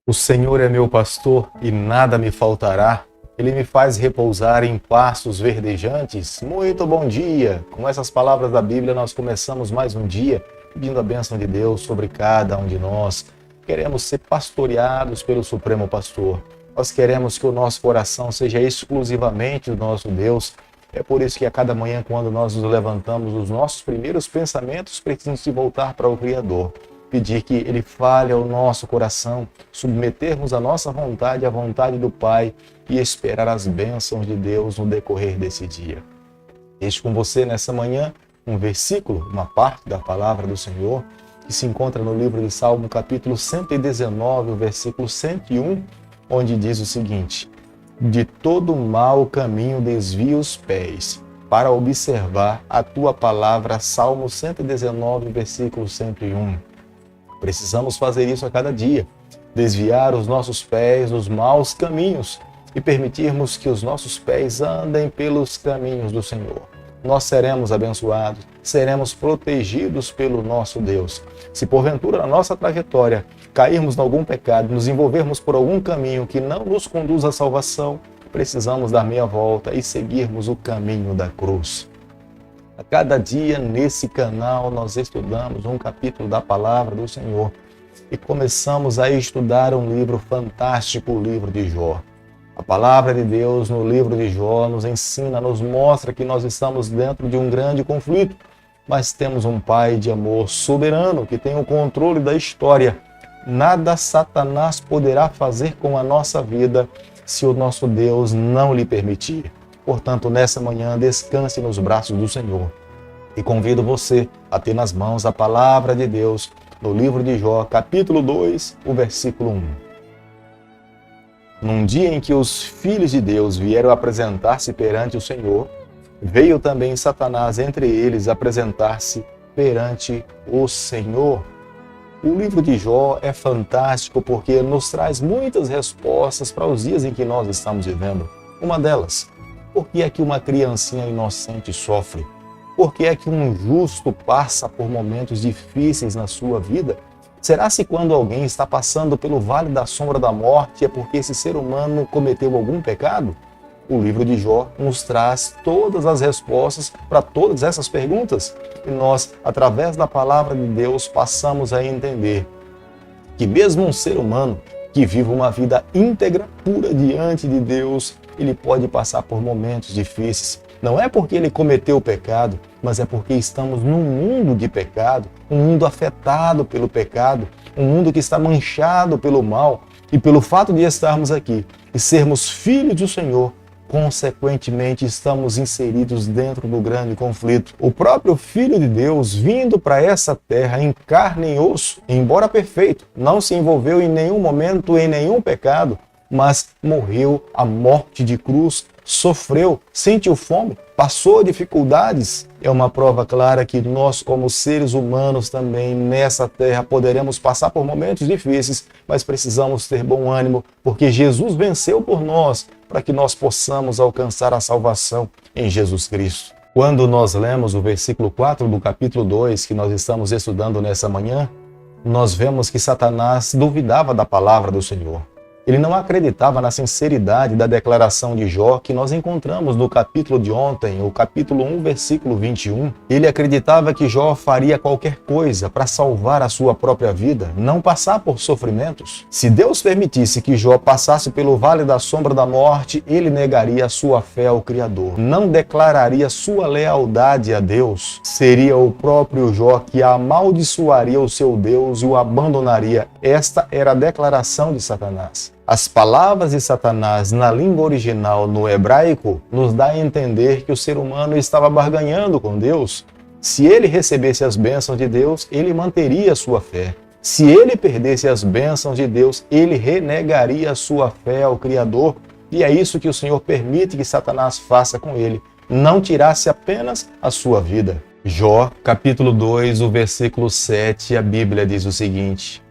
O Senhor é meu pastor e nada me faltará. Ele me faz repousar em pastos verdejantes. Muito bom dia! Com essas palavras da Bíblia, nós começamos mais um dia, pedindo a bênção de Deus sobre cada um de nós. Queremos ser pastoreados pelo Supremo Pastor. Nós queremos que o nosso coração seja exclusivamente do nosso Deus. É por isso que a cada manhã, quando nós nos levantamos, os nossos primeiros pensamentos precisam se voltar para o Criador. Pedir que Ele fale ao nosso coração, submetermos a nossa vontade à vontade do Pai e esperar as bênçãos de Deus no decorrer desse dia. Deixo com você nessa manhã um versículo, uma parte da palavra do Senhor, que se encontra no livro de Salmo, capítulo 119, o versículo 101, onde diz o seguinte: de todo mau caminho desvia os pés, para observar a tua palavra. Salmo 119, versículo 101. Precisamos fazer isso a cada dia, desviar os nossos pés dos maus caminhos e permitirmos que os nossos pés andem pelos caminhos do Senhor. Nós seremos abençoados, seremos protegidos pelo nosso Deus. Se porventura na nossa trajetória cairmos em algum pecado, nos envolvermos por algum caminho que não nos conduz à salvação, precisamos dar meia volta e seguirmos o caminho da cruz. A cada dia nesse canal nós estudamos um capítulo da palavra do Senhor e começamos a estudar um livro fantástico, o livro de Jó. A palavra de Deus no livro de Jó nos ensina, nos mostra que nós estamos dentro de um grande conflito, mas temos um Pai de amor soberano que tem o controle da história. Nada Satanás poderá fazer com a nossa vida se o nosso Deus não lhe permitir. Portanto, nessa manhã, descanse nos braços do Senhor. E convido você a ter nas mãos a palavra de Deus no livro de Jó, capítulo 2, o versículo 1. Num dia em que os filhos de Deus vieram apresentar-se perante o Senhor, veio também Satanás entre eles apresentar-se perante o Senhor. O livro de Jó é fantástico porque nos traz muitas respostas para os dias em que nós estamos vivendo. Uma delas: por que é que uma criancinha inocente sofre? Por que é que um justo passa por momentos difíceis na sua vida? Será se quando alguém está passando pelo vale da sombra da morte é porque esse ser humano cometeu algum pecado? O livro de Jó nos traz todas as respostas para todas essas perguntas. E nós, através da palavra de Deus, passamos a entender que mesmo um ser humano que vive uma vida íntegra, pura diante de Deus, ele pode passar por momentos difíceis. Não é porque ele cometeu o pecado, mas é porque estamos num mundo de pecado, um mundo afetado pelo pecado, um mundo que está manchado pelo mal. E pelo fato de estarmos aqui e sermos filhos do Senhor, consequentemente estamos inseridos dentro do grande conflito. O próprio Filho de Deus, vindo para essa terra em carne e osso, embora perfeito, não se envolveu em nenhum momento em nenhum pecado, mas morreu a morte de cruz, sofreu, sentiu fome, passou dificuldades. É uma prova clara que nós, como seres humanos também nessa terra, poderemos passar por momentos difíceis, mas precisamos ter bom ânimo, porque Jesus venceu por nós, para que nós possamos alcançar a salvação em Jesus Cristo. Quando nós lemos o versículo 4 do capítulo 2, que nós estamos estudando nessa manhã, nós vemos que Satanás duvidava da palavra do Senhor. Ele não acreditava na sinceridade da declaração de Jó que nós encontramos no capítulo de ontem, o capítulo 1, versículo 21. Ele acreditava que Jó faria qualquer coisa para salvar a sua própria vida, não passar por sofrimentos. Se Deus permitisse que Jó passasse pelo vale da sombra da morte, ele negaria a sua fé ao Criador, não declararia sua lealdade a Deus. Seria o próprio Jó que amaldiçoaria o seu Deus e o abandonaria. Esta era a declaração de Satanás. As palavras de Satanás na língua original, no hebraico, nos dá a entender que o ser humano estava barganhando com Deus. Se ele recebesse as bênçãos de Deus, ele manteria a sua fé. Se ele perdesse as bênçãos de Deus, ele renegaria a sua fé ao Criador. E é isso que o Senhor permite que Satanás faça com ele, não tirasse apenas a sua vida. Jó, capítulo 2, o versículo 7, a Bíblia diz o seguinte: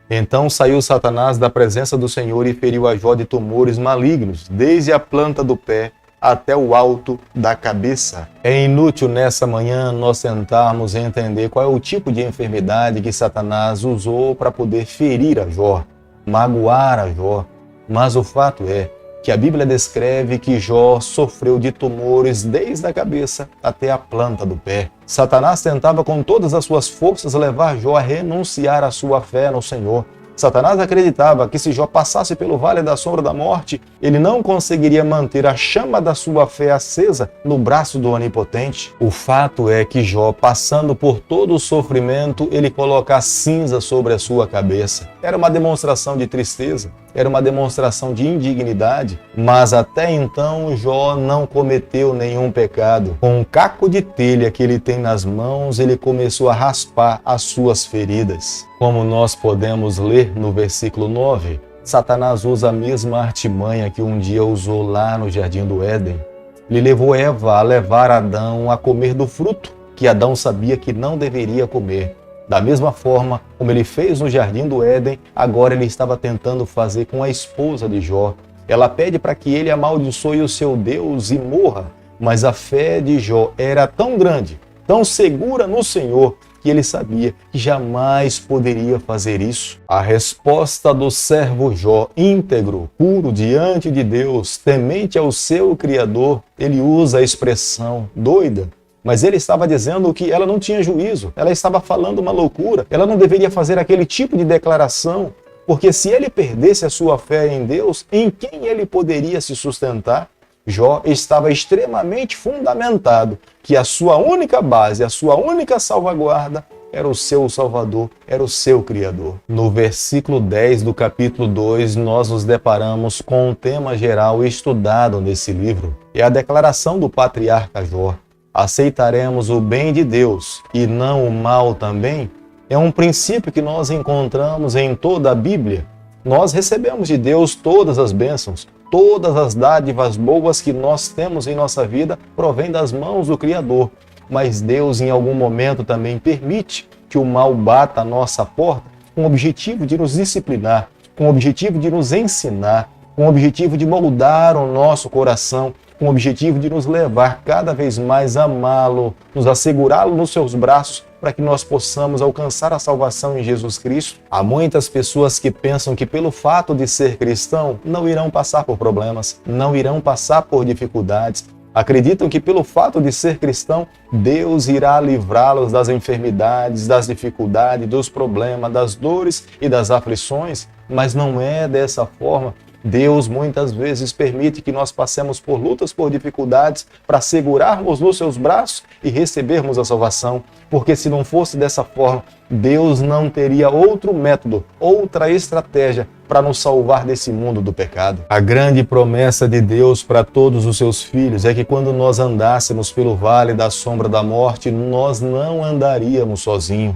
então saiu Satanás da presença do Senhor e feriu a Jó de tumores malignos, desde a planta do pé até o alto da cabeça. É inútil nessa manhã nós tentarmos entender qual é o tipo de enfermidade que Satanás usou para poder ferir a Jó. magoar a Jó. Mas o fato é que a Bíblia descreve que Jó sofreu de tumores desde a cabeça até a planta do pé. Satanás tentava com todas as suas forças levar Jó a renunciar à sua fé no Senhor. Satanás acreditava que se Jó passasse pelo vale da sombra da morte, ele não conseguiria manter a chama da sua fé acesa no braço do Onipotente. O fato é que Jó, passando por todo o sofrimento, ele coloca a cinza sobre a sua cabeça. Era uma demonstração de tristeza, era uma demonstração de indignidade, mas até então Jó não cometeu nenhum pecado. Com um caco de telha que ele tem nas mãos, ele começou a raspar as suas feridas. Como nós podemos ler no versículo 9, Satanás usa a mesma artimanha que um dia usou lá no Jardim do Éden. Ele levou Eva a levar Adão a comer do fruto que Adão sabia que não deveria comer. Da mesma forma como ele fez no Jardim do Éden, agora ele estava tentando fazer com a esposa de Jó. Ela pede para que ele amaldiçoe o seu Deus e morra, mas a fé de Jó era tão grande, tão segura no Senhor, que ele sabia que jamais poderia fazer isso. A resposta do servo Jó, íntegro, puro diante de Deus, temente ao seu Criador, ele usa a expressão doida, mas ele estava dizendo que ela não tinha juízo, ela estava falando uma loucura, ela não deveria fazer aquele tipo de declaração, porque se ele perdesse a sua fé em Deus, em quem ele poderia se sustentar? Jó estava extremamente fundamentado que a sua única base, a sua única salvaguarda era o seu Salvador, era o seu Criador. No versículo 10 do capítulo 2, nós nos deparamos com um tema geral estudado nesse livro. É a declaração do patriarca Jó. Aceitaremos o bem de Deus e não o mal também? É um princípio que nós encontramos em toda a Bíblia. Nós recebemos de Deus todas as bênçãos, todas as dádivas boas que nós temos em nossa vida provém das mãos do Criador. Mas Deus, em algum momento, também permite que o mal bata à nossa porta com o objetivo de nos disciplinar, com o objetivo de nos ensinar, com o objetivo de moldar o nosso coração, com o objetivo de nos levar cada vez mais a amá-lo, nos assegurá-lo nos seus braços, para que nós possamos alcançar a salvação em Jesus Cristo. Há muitas pessoas que pensam que pelo fato de ser cristão, não irão passar por problemas, não irão passar por dificuldades. Acreditam que pelo fato de ser cristão, Deus irá livrá-los das enfermidades, das dificuldades, dos problemas, das dores e das aflições, mas não é dessa forma. Deus muitas vezes permite que nós passemos por lutas, por dificuldades, para segurarmos nos seus braços e recebermos a salvação. Porque se não fosse dessa forma, Deus não teria outro método, outra estratégia para nos salvar desse mundo do pecado. A grande promessa de Deus para todos os seus filhos é que quando nós andássemos pelo vale da sombra da morte, nós não andaríamos sozinhos.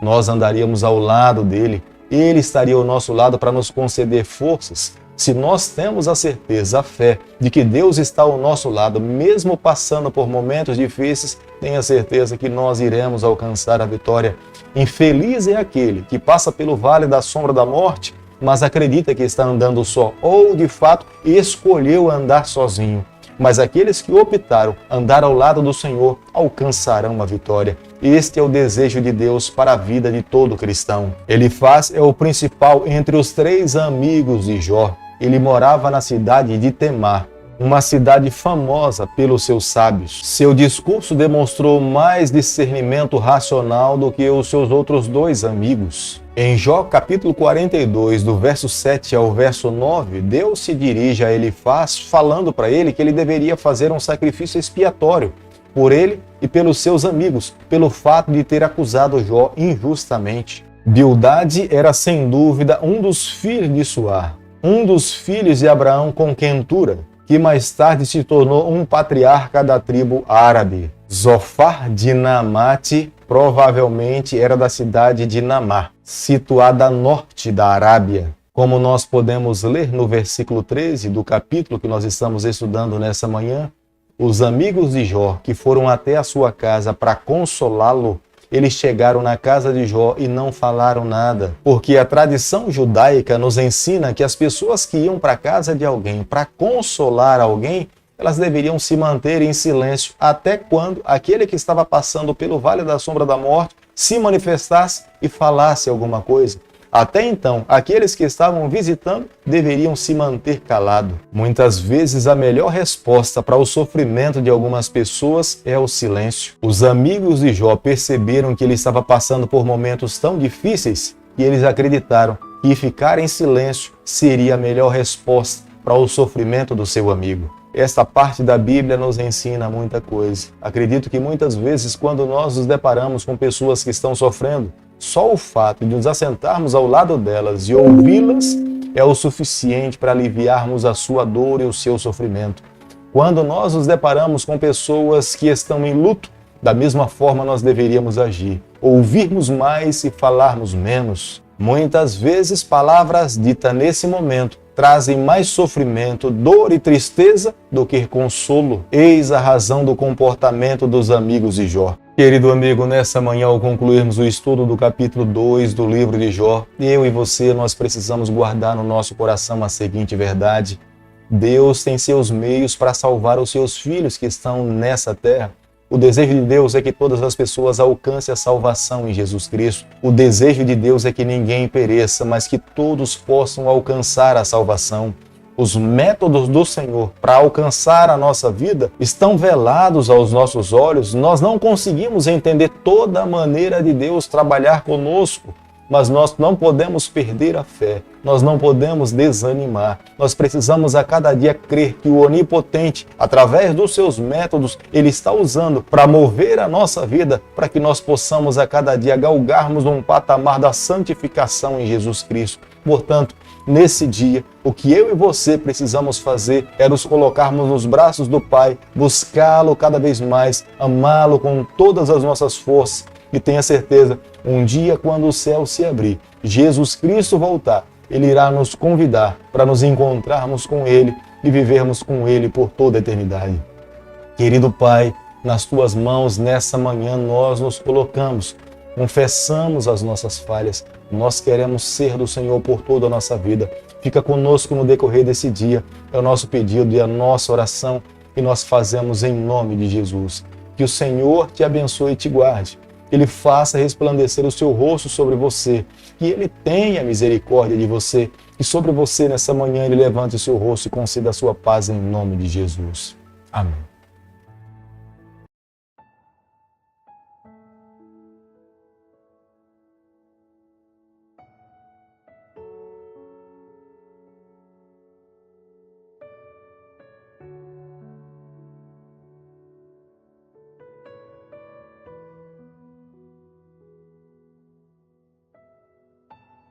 Nós andaríamos ao lado dele. Ele estaria ao nosso lado para nos conceder forças. Se nós temos a certeza, a fé de que Deus está ao nosso lado, mesmo passando por momentos difíceis, tenha certeza que nós iremos alcançar a vitória. Infeliz é aquele que passa pelo vale da sombra da morte, mas acredita que está andando só, ou de fato escolheu andar sozinho. Mas aqueles que optaram andar ao lado do Senhor alcançarão a vitória. Este é o desejo de Deus para a vida de todo cristão. Elifaz é o principal entre os 3 amigos de Jó. Ele morava na cidade de Temar, uma cidade famosa pelos seus sábios. Seu discurso demonstrou mais discernimento racional do que os seus outros 2 amigos. Em Jó capítulo 42, do verso 7 ao verso 9, Deus se dirige a Elifaz falando para ele que ele deveria fazer um sacrifício expiatório por ele e pelos seus amigos, pelo fato de ter acusado Jó injustamente. Bildade era sem dúvida um dos filhos de Suar, um dos filhos de Abraão com Quentura, que mais tarde se tornou um patriarca da tribo árabe. Zofar de Naamate provavelmente era da cidade de Namá, situada a norte da Arábia. Como nós podemos ler no versículo 13 do capítulo que nós estamos estudando nessa manhã, os amigos de Jó que foram até a sua casa para consolá-lo, eles chegaram na casa de Jó e não falaram nada, porque a tradição judaica nos ensina que as pessoas que iam para a casa de alguém para consolar alguém, elas deveriam se manter em silêncio até quando aquele que estava passando pelo vale da sombra da morte se manifestasse e falasse alguma coisa. Até então, aqueles que estavam visitando deveriam se manter calados. Muitas vezes, a melhor resposta para o sofrimento de algumas pessoas é o silêncio. Os amigos de Jó perceberam que ele estava passando por momentos tão difíceis que eles acreditaram que ficar em silêncio seria a melhor resposta para o sofrimento do seu amigo. Esta parte da Bíblia nos ensina muita coisa. Acredito que muitas vezes, quando nós nos deparamos com pessoas que estão sofrendo, só o fato de nos assentarmos ao lado delas e ouvi-las é o suficiente para aliviarmos a sua dor e o seu sofrimento. Quando nós nos deparamos com pessoas que estão em luto, da mesma forma nós deveríamos agir. Ouvirmos mais e falarmos menos. Muitas vezes, palavras ditas nesse momento trazem mais sofrimento, dor e tristeza do que consolo. Eis a razão do comportamento dos amigos de Jó. Querido amigo, nessa manhã, ao concluirmos o estudo do capítulo 2 do livro de Jó, eu e você, nós precisamos guardar no nosso coração a seguinte verdade: Deus tem seus meios para salvar os seus filhos que estão nessa terra. O desejo de Deus é que todas as pessoas alcancem a salvação em Jesus Cristo. O desejo de Deus é que ninguém pereça, mas que todos possam alcançar a salvação. Os métodos do Senhor para alcançar a nossa vida estão velados aos nossos olhos. Nós não conseguimos entender toda a maneira de Deus trabalhar conosco, mas nós não podemos perder a fé, nós não podemos desanimar. Nós precisamos a cada dia crer que o Onipotente, através dos seus métodos, Ele está usando para mover a nossa vida, para que nós possamos a cada dia galgarmos um patamar da santificação em Jesus Cristo. Portanto, nesse dia, o que eu e você precisamos fazer é nos colocarmos nos braços do Pai, buscá-lo cada vez mais, amá-lo com todas as nossas forças. E tenha certeza, um dia quando o céu se abrir, Jesus Cristo voltar, Ele irá nos convidar para nos encontrarmos com Ele e vivermos com Ele por toda a eternidade. Querido Pai, nas Tuas mãos, nessa manhã, nós nos colocamos, confessamos as nossas falhas, nós queremos ser do Senhor por toda a nossa vida. Fica conosco no decorrer desse dia, é o nosso pedido e a nossa oração, que nós fazemos em nome de Jesus. Que o Senhor te abençoe e te guarde. Ele faça resplandecer o seu rosto sobre você, que Ele tenha misericórdia de você, e sobre você nessa manhã Ele levante o seu rosto e conceda a sua paz em nome de Jesus. Amém.